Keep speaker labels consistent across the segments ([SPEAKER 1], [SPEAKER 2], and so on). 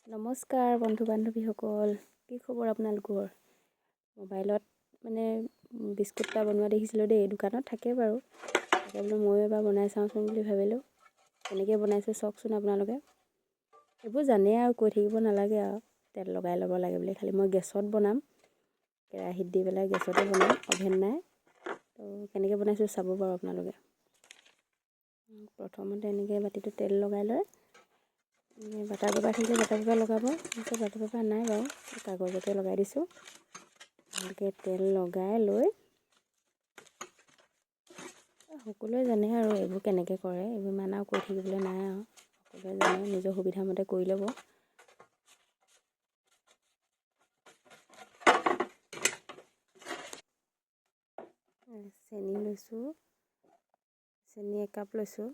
[SPEAKER 1] নমস্কাৰ বন্ধু বান্ধৱীসকল, কি খবৰ আপোনালোকৰ? মোবাইলত মানে বিস্কুট এটা বনোৱা দেখিছিলোঁ দেই, দোকানত থাকে বাৰু। তাকে বোলো ময়ো এবাৰ বনাই চাওঁচোন বুলি ভাবিলোঁ। কেনেকৈ বনাইছোঁ চাওকচোন আপোনালোকে। এইবোৰ জানেই আৰু কৈ থাকিব নালাগে আৰু, তেল লগাই ল'ব লাগে বুলি। খালি মই গেছত বনাম, কেৰাহীত দি পেলাই গেছতে বনাম, অভেন নাই। তো কেনেকৈ বনাইছোঁ চাব বাৰু আপোনালোকে। প্ৰথমতে এনেকৈ বাতিটো তেল লগাই লয়। বাটাৰ পেপাৰ থাকিলে বাটাৰ পেপাৰ লগাব। বাটাৰ পেপাৰ নাই বাৰু, কাগজতে লগাই দিছোঁ। ভালকৈ তেল লগাই লৈ সকলোৱে জানে আৰু এইবোৰ কেনেকৈ কৰে। এইবোৰ ইমান আৰু কৈ থাকিবলৈ নাই আৰু, সকলোৱে জানে, নিজৰ সুবিধামতে কৰি ল'ব। চেনি লৈছোঁ, চেনি 1 কাপ লৈছোঁ।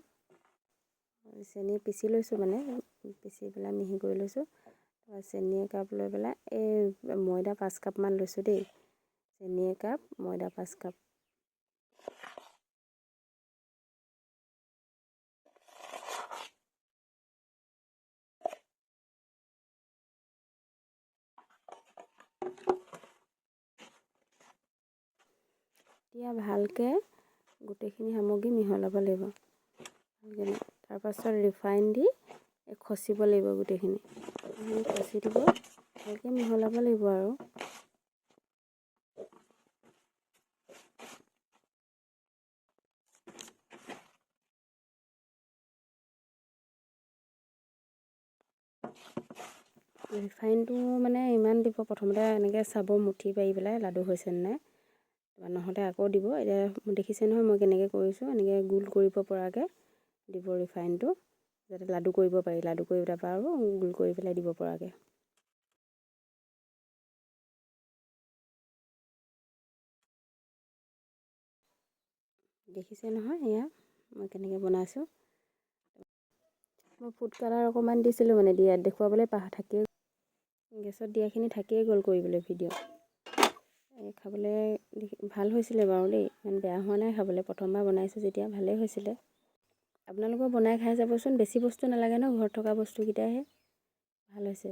[SPEAKER 1] চেনি পিচি লৈছোঁ, মানে পিচি পেলাই মিহি কৰি লৈছোঁ। চেনি 1 কাপ লৈ পেলাই এই ময়দা 5 কাপমান লৈছোঁ দেই। চেনি 1 কাপ, ময়দা 5 কাপ। এতিয়া ভালকৈ গোটেইখিনি সামগ্ৰী মিহলাব লাগিব। তাৰপাছত ৰিফাইন দি খচিব লাগিব, গোটেইখিনি খচি দিব, ভালকৈ মিহলাব লাগিব আৰু। ৰিফাইনটো মানে ইমান দিব, প্ৰথমতে এনেকৈ চাব মুঠি পাৰি পেলাই লাডু হৈছেনে নাই, নহ'লে আকৌ দিব। এতিয়া দেখিছে নহয় মই কেনেকৈ কৰিছোঁ, এনেকৈ গোল কৰিব পৰাকৈ দিব ৰিফাইনটো, যাতে লাডু কৰিব পাৰি, লাডু কৰি তাৰপৰা আৰু গোল কৰি পেলাই দিব পৰাকৈ। দেখিছে নহয় এয়া মই কেনেকৈ বনাইছোঁ। মই ফুড কালাৰ অকণমান দিছিলোঁ, মানে দেখুৱাবলৈ থাকিয়ে গেছত দিয়াখিনি থাকিয়ে গ'ল কৰিবলৈ ভিডিঅ'। খাবলৈ ভাল হৈছিলে বাৰু দেই, ইমান বেয়া হোৱা নাই খাবলৈ। প্ৰথমবাৰ বনাইছোঁ যেতিয়া ভালেই হৈছিলে। আপোনালোকেও বনাই খাই যাবচোন, বেছি বস্তু নালাগে ন, ঘৰত থকা বস্তুকেইটাইহে ভাল হৈছে।